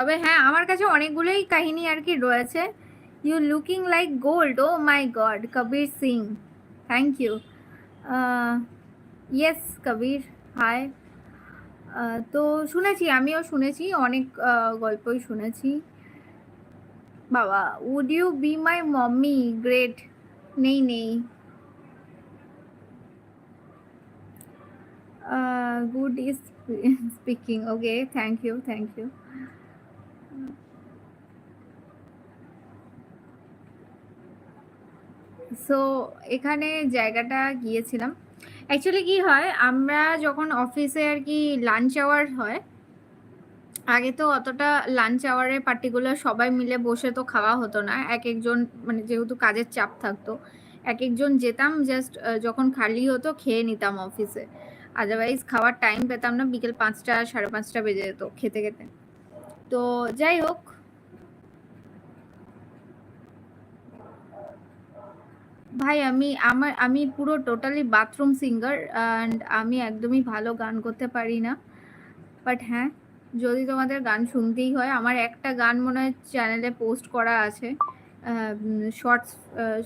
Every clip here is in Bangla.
তবে হ্যাঁ, আমার কাছে অনেকগুলোই কাহিনী আর কি রয়েছে। You looking like gold, oh my God, Kabir Singh, thank you. Yes Kabir, hi. তো শুনেছি, আমিও শুনেছি, অনেক গল্পই শুনেছি। বাবা, would you be my mommy, great. নেই নেই। Good is speaking, okay, thank you, thank you. So এখানে জায়গাটা গিয়েছিলাম। অ্যাকচুয়ালি কি হয়, আমরা যখন অফিসে আর কি লাঞ্চ আওয়ার হয়, আগে তো অতটা লাঞ্চ আওয়ারে পার্টিকুলার সবাই মিলে বসে তো খাওয়া হতো না। এক একজন, মানে যেহেতু কাজের চাপ থাকতো, এক একজন যেতাম, জাস্ট যখন খালি হতো খেয়ে নিতাম অফিসে। আদারওয়াইজ খাওয়ার টাইম পেতাম না, বিকেল 5টা 5:30 বেজে যেত খেতে খেতে। তো যাই হোক, ভাই আমি পুরো টোটালি বাথরুম সিঙ্গার, অ্যান্ড আমি একদমই ভালো গান করতে পারি না। বাট হ্যাঁ, যদি তোমাদের গান শুনতেই হয়, আমার একটা গান মনে হয় চ্যানেলে পোস্ট করা আছে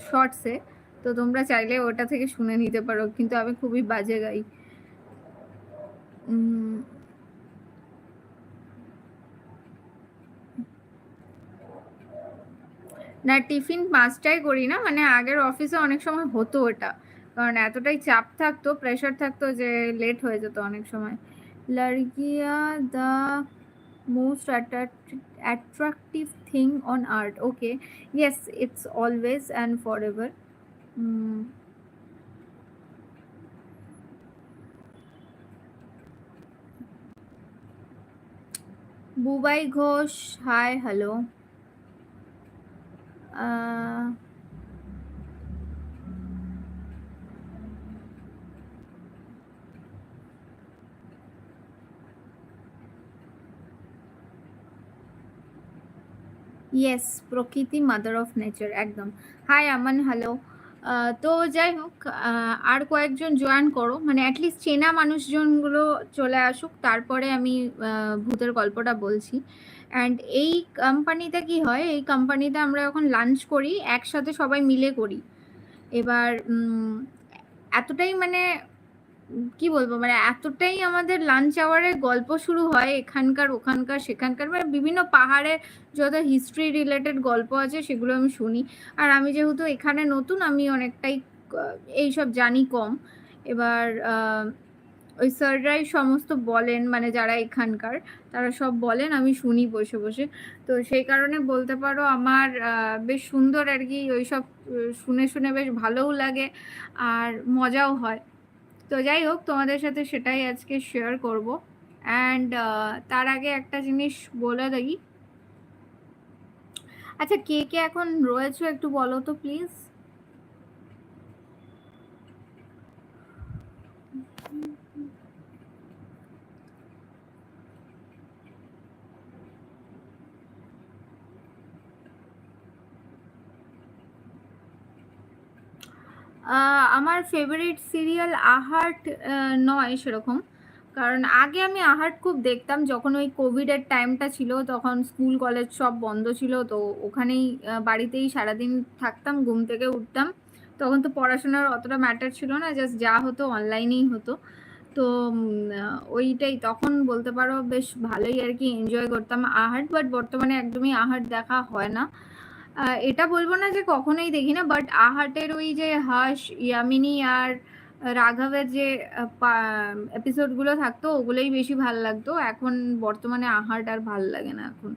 শর্টসে, তো তোমরা চাইলে ওটা থেকে শুনে নিতে পারো, কিন্তু আমি খুবই বাজে গাই। না, টিফিন 5টায় করি না, মানে আগের অফিসে অনেক সময় হতো ওটা, কারণ এতটাই চাপ থাকতো, প্রেশার থাকতো যে লেট হয়ে যেত অনেক সময়। লড়কিয়া the most attractive thing on earth, okay, yes, it's always and forever. mm, Bubai Ghosh, hi, hello. Yes, প্রকৃতি মাদার অফ নেচার, একদম। Hi Aman, hello. তো যাই হোক, আর কয়েকজন জয়েন করো, মানে অ্যাটলিস্ট চেনা মানুষজনগুলো চলে আসুক, তারপরে আমি ভূতের গল্পটা বলছি। অ্যান্ড এই কোম্পানিতে কি হয়, এই কোম্পানিতে আমরা যখন লাঞ্চ করি একসাথে সবাই মিলে করি। এবার এতটাই মানে কি বলবো, মানে এতটাই আমাদের লাঞ্চ আওয়ারে গল্প শুরু হয়, এখানকার ওখানকার সেখানকার, মানে বিভিন্ন পাহাড়ে যত হিস্ট্রি রিলেটেড গল্প আছে সেগুলো আমি শুনি। আর আমি যেহেতু এখানে নতুন, আমি অনেকটাই এইসব জানি কম। এবার ওই স্যাররাই সমস্ত বলেন, মানে যারা এখানকার তারা সব বলেন, আমি শুনি বসে বসে। তো সেই কারণে বলতে পারো আমার বেশ সুন্দর আর কি, ওইসব শুনে শুনে বেশ ভালোও লাগে আর মজাও হয়। তো যাই হোক, তোমাদের সাথে সেটাই আজকে শেয়ার করব। অ্যান্ড তার আগে একটা জিনিস বলে দিই। আচ্ছা, কে কে এখন রয়েছে একটু বলো তো প্লিজ। আমার ফেভারিট সিরিয়াল আহার্ট নয় সেরকম, কারণ আগে আমি আহার্ট খুব দেখতাম, যখন ওই কোভিডের টাইমটা ছিল, তখন স্কুল কলেজ সব বন্ধ ছিল, তো ওখানেই বাড়িতেই সারাদিন থাকতাম, ঘুম থেকে উঠতাম। তখন তো পড়াশোনার অতটা ম্যাটার ছিল না, জাস্ট যা হতো অনলাইনেই হতো। তো ওইটাই তখন বলতে পারো বেশ ভালোই আর কি এনজয় করতাম আহার্ট। বাট বর্তমানে একদমই আহার্ট দেখা হয় না। এটা বলবো না যে কখনোই দেখি না, বাট আহাটের ওই যে হাস, ইয়ামিনী আর রাঘবের যে এপিসোডগুলো থাকতো ওগুলোই বেশি ভাল লাগতো। এখন বর্তমানে আহাট আর ভাল লাগে না এখন।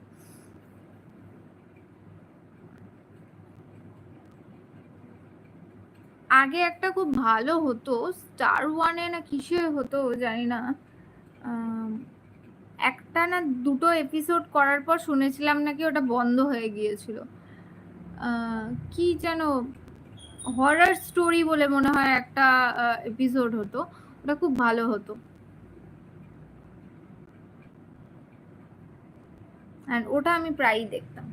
আগে একটা খুব ভালো হতো, স্টার ওয়ানে না কিসে হতো জানি না, একটা না দুটো এপিসোড করার পর শুনেছিলাম নাকি ওটা বন্ধ হয়ে গিয়েছিল। কি যেন, হরর স্টোরি বলে মনে হয় একটা এপিসোড হতো, ওটা খুব ভালো হতো। আর ওটা আমি প্রায়ই দেখতাম।